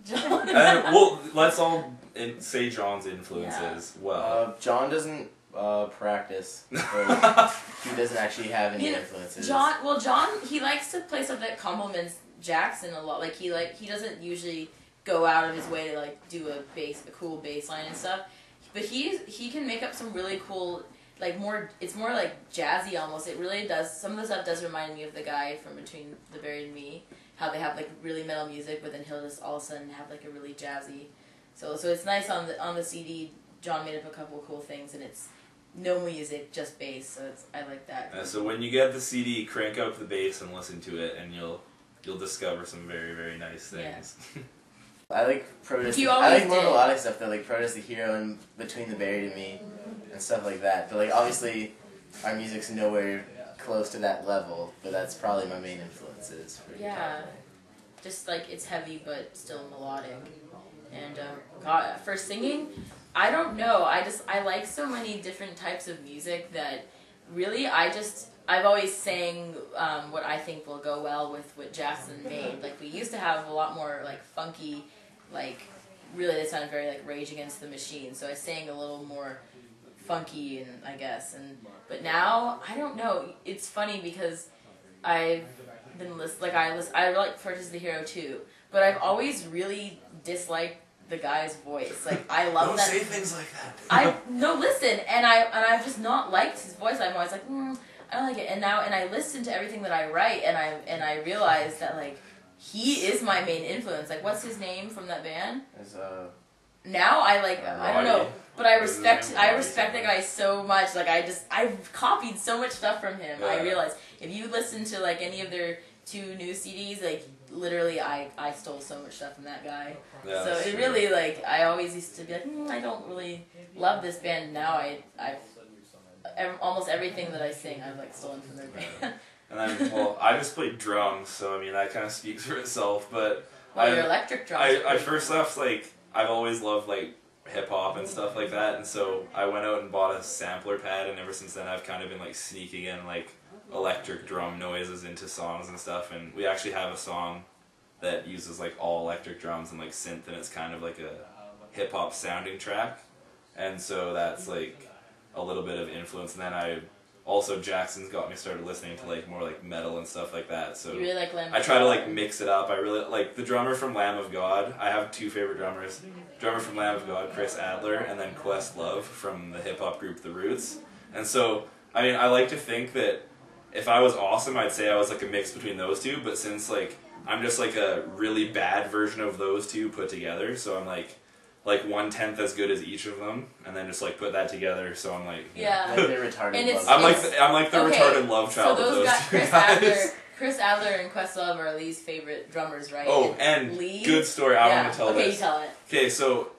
John. Well, let's all say John's influences. Yeah. Well, John doesn't practice. He doesn't actually have any influences. John, he likes to play stuff that complements Jackson a lot. Like he doesn't usually go out of his way to like do a cool bass line and stuff. But he can make up some really cool, like it's more like jazzy almost. It really does. Some of the stuff does remind me of the guy from Between the Buried and Me. How they have like really metal music, but then he'll just all of a sudden have like a really jazzy. So it's nice on the CD. John made up a couple of cool things, and it's no music, just bass. So I like that. So when you get the CD, crank up the bass and listen to it, and you'll discover some very, very nice things. Yeah. I like Protest. I like more melodic stuff though, like Protest the Hero and Between the Buried and Me and stuff like that. But like obviously, our music's nowhere close to that level. But that's probably my main influences. Yeah, just like it's heavy but still melodic. And God, for singing, I don't know. I like so many different types of music that really I've always sang what I think will go well with what Jackson made. Like we used to have a lot more like funky, like really they sounded very like Rage Against the Machine. So I sang a little more funky and I guess but now I don't know. It's funny because I've been I like Protest the Hero too, but I've always really disliked the guy's voice. Like I love that. Don't say things like that. Listen, and I've just not liked his voice. I'm always like, I don't like it. And I listen to everything that I write, and I realize that like he is my main influence. Like, what's his name from that band? Now I don't know, but I respect that guy so much. Like I've copied so much stuff from him. Yeah. I realize if you listen to like any of their 2 new CDs, like literally I stole so much stuff from that guy. Yeah, so it really like I always used to be like I don't really love this band. Now I've almost everything that I sing I've like stolen from their band. And I just played drums, so I mean that kind of speaks for itself. But your electric drums. I first left like I've always loved like hip hop and stuff like that, and so I went out and bought a sampler pad, and ever since then I've kind of been like sneaking in like electric drum noises into songs and stuff. And we actually have a song that uses like all electric drums and like synth, and it's kind of like a hip hop sounding track, and so that's like a little bit of influence. And then Jackson's got me started listening to like more like metal and stuff like that. So you really like Lamb of I try God. to like mix it up. I really like the drummer from Lamb of God. I have 2 favorite drummers. Drummer from Lamb of God, Chris Adler, and then Questlove from the hip hop group The Roots. And so I mean I like to think that if I was awesome, I'd say I was like a mix between those 2. But since like I'm just like a really bad version of those 2 put together, so I'm like 1/10 as good as each of them, and then just like put that together. So I'm like, yeah, like they're retarded. I'm like the retarded love child. So of those Chris guys. Chris Adler and Questlove are Lee's favorite drummers, right? Oh, and Lee? Good story. I want to tell this. Okay, you tell it. Okay, so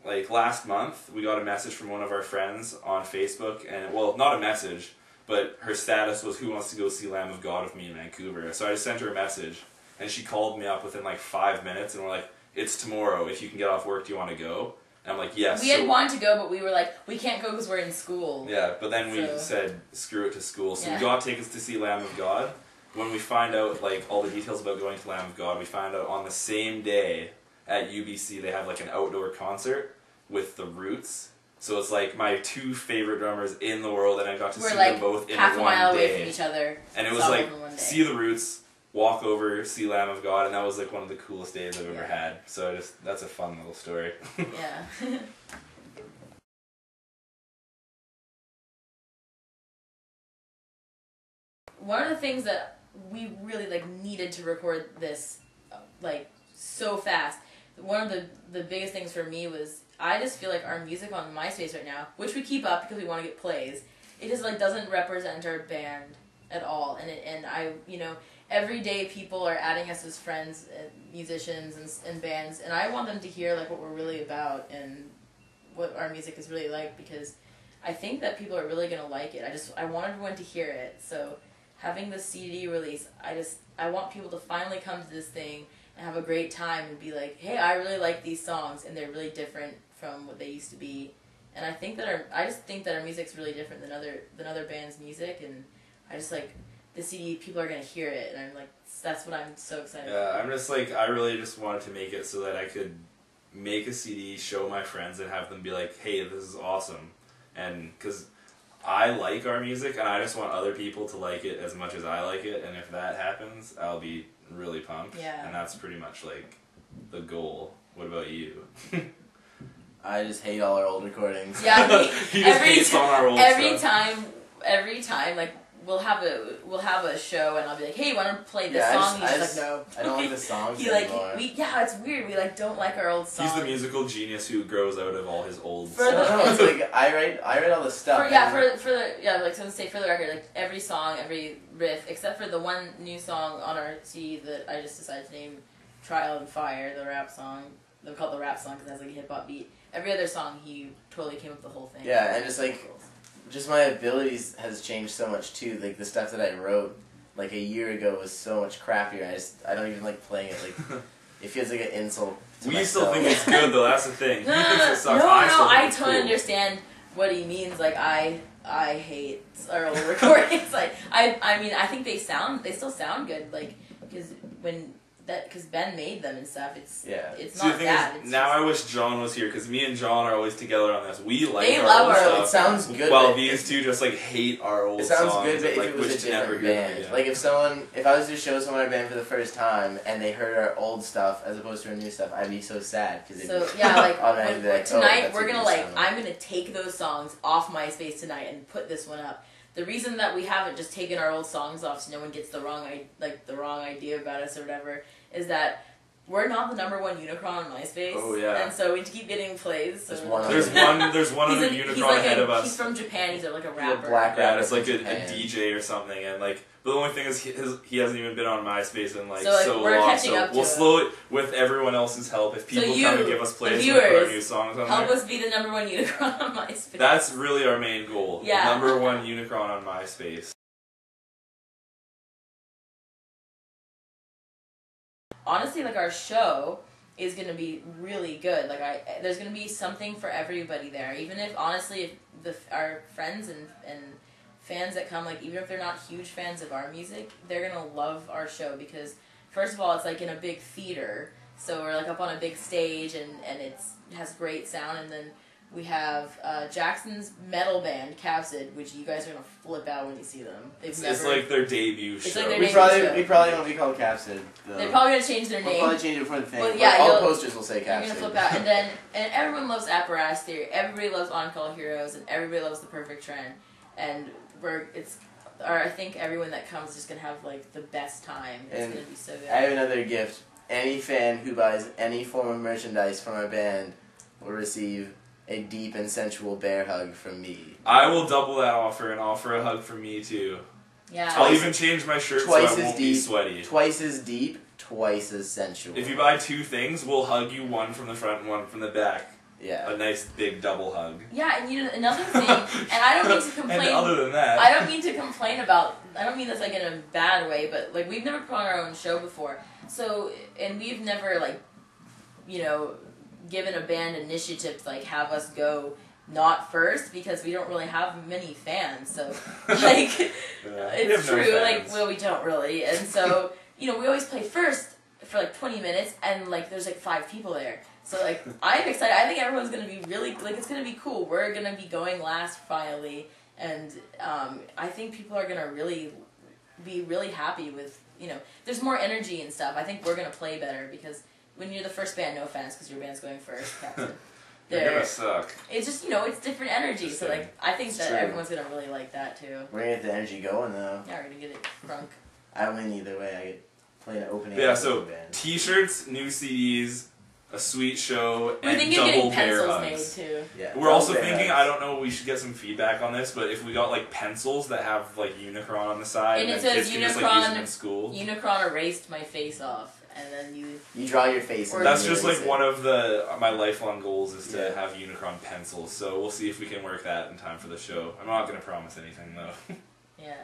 like last month we got a message from one of our friends on Facebook, and well, not a message, but her status was who wants to go see Lamb of God with me in Vancouver. So I just sent her a message, and she called me up within like 5 minutes, and we're like, it's tomorrow. If you can get off work, do you want to go? And I'm like, yes. We had wanted to go, but we were like, we can't go because we're in school. Yeah, but then we said, screw it to school. So we got tickets to see Lamb of God. When we find out like all the details about going to Lamb of God, we find out on the same day at UBC they have like an outdoor concert with The Roots. So it's like my 2 favorite drummers in the world, and I got to see them both in one day. Half a mile away from each other. And it was like, see The Roots, walk over, see Lamb of God, and that was like one of the coolest days I've ever had. So that's a fun little story. Yeah. One of the things that we really like needed to record this like so fast, one of the biggest things for me was I just feel like our music on MySpace right now, which we keep up because we want to get plays, it just like doesn't represent our band at all. And I every day people are adding us as friends, musicians and bands, and I want them to hear like what we're really about and what our music is really like, because I think that people are really gonna like it. I want everyone to hear it. So having the CD release, I want people to finally come to this thing and have a great time and be like, hey, I really like these songs, and they're really different from what they used to be. And I just think that our music's really different than other bands' music, and I just like the CD, people are gonna hear it, and I'm like, that's what I'm so excited. Yeah, I'm just like, I really just wanted to make it so that I could make a CD, show my friends, and have them be like, hey, this is awesome. And because I like our music, and I just want other people to like it as much as I like it, and if that happens, I'll be really pumped. Yeah. And that's pretty much like the goal. What about you? I just hate all our old recordings. Yeah, He just hates on our old every stuff. every time, like we'll have a show, and I'll be like, hey, want to play this song? He's just like, no. I don't like the songs anymore. It's weird. We like don't like our old songs. He's the musical genius who grows out of all his old stuff. No, it's like I write all the stuff. For the record, like every song, every riff, except for the one new song on our CD that I just decided to name Trial and Fire, the rap song. They call it the rap song because it has like a hip hop beat. Every other song, he totally came up with the whole thing. Yeah, and just my abilities has changed so much too. Like the stuff that I wrote like a year ago was so much crappier. I don't even like playing it. Like it feels like an insult to myself. Still think it's good though. That's the thing. No, he thinks it sucks. I totally understand what he means. Like I hate our old recordings. Like I mean I think they still sound good. Like because Ben made them and stuff. It's not bad. Now I wish John was here because me and John are always together on this. We like our love old stuff. It sounds good. While these two just like hate our old songs. It sounds good, but like, if it was a different band. Like if I was to show someone our band for the first time and they heard our old stuff as opposed to our new stuff, I'd be so sad because tonight we're gonna I'm gonna take those songs off MySpace tonight and put this one up. The reason that we haven't just taken our old songs off so no one gets the wrong idea about us or whatever is that we're not the number one Unicron on MySpace. Oh yeah. And so we keep getting plays. So there's one other Unicron ahead of us. He's from Japan. He's like a rapper. Yeah, it's like a DJ or something, and like. But the only thing is, he hasn't even been on MySpace in so we're long. Catching up to we'll slow it with everyone else's help. If people come and give us plays and put our new songs on help there, us be the number one Unicron on MySpace. That's really our main goal. Yeah. Number one Unicron on MySpace. Honestly, like our show is gonna be really good. Like there's gonna be something for everybody there. Even if honestly, if our friends and fans that come, like even if they're not huge fans of our music, they're gonna love our show because first of all, it's like in a big theater, so we're like up on a big stage and it has great sound, and then we have Jackson's metal band Capsid, which you guys are gonna flip out when you see them. It's like their debut show. Like we probably won't be called Capsid. They're probably gonna change their name. We'll probably change it before the thing. Well, yeah, all the posters will say Capsid. You're gonna flip out, and everyone loves Apparatus Theory. Everybody loves On Call Heroes, and everybody loves The Perfect Trend. And I think everyone that comes is just gonna have like the best time. It's gonna be so good. I have another gift. Any fan who buys any form of merchandise from our band will receive a deep and sensual bear hug from me. I will double that offer and offer a hug from me too. Yeah. I'll even change my shirt so I won't be sweaty. Twice as deep, twice as sensual. If you buy two things, we'll hug you one from the front and one from the back. Yeah. A nice big double hug. Yeah, and another thing, and I don't mean to complain. And other than that, I don't mean to complain about. I don't mean this like in a bad way, but like we've never put on our own show before, so and we've never like, given a band initiative to like have us go not first because we don't really have many fans. So like, it's true. No we don't really, and so we always play first for like 20 minutes, and like there's like 5 people there. So, like, I'm excited. I think everyone's going to be really, like, it's going to be cool. We're going to be going last, finally. And I think people are going to be really happy with, there's more energy and stuff. I think we're going to play better because when you're the first band, no offense, because your band's going first, Captain. You're going to suck. It's just, it's different energy. So, like, I think that everyone's going to really like that, too. We're going to get the energy going, though. Yeah, we're going to get it crunk. I don't win either way. I get playing an opening. Yeah, so T-shirts, new CDs, a sweet show, and double bear hugs. Made too. Yeah, we're also thinking, I don't know, we should get some feedback on this, but if we got like pencils that have like Unicron on the side, and it says kids Unicron, can just, like, use them in school. Unicron erased my face off, and then you draw your face. That's just like one of my lifelong goals is to have Unicron pencils. So we'll see if we can work that in time for the show. I'm not gonna promise anything though. Yeah.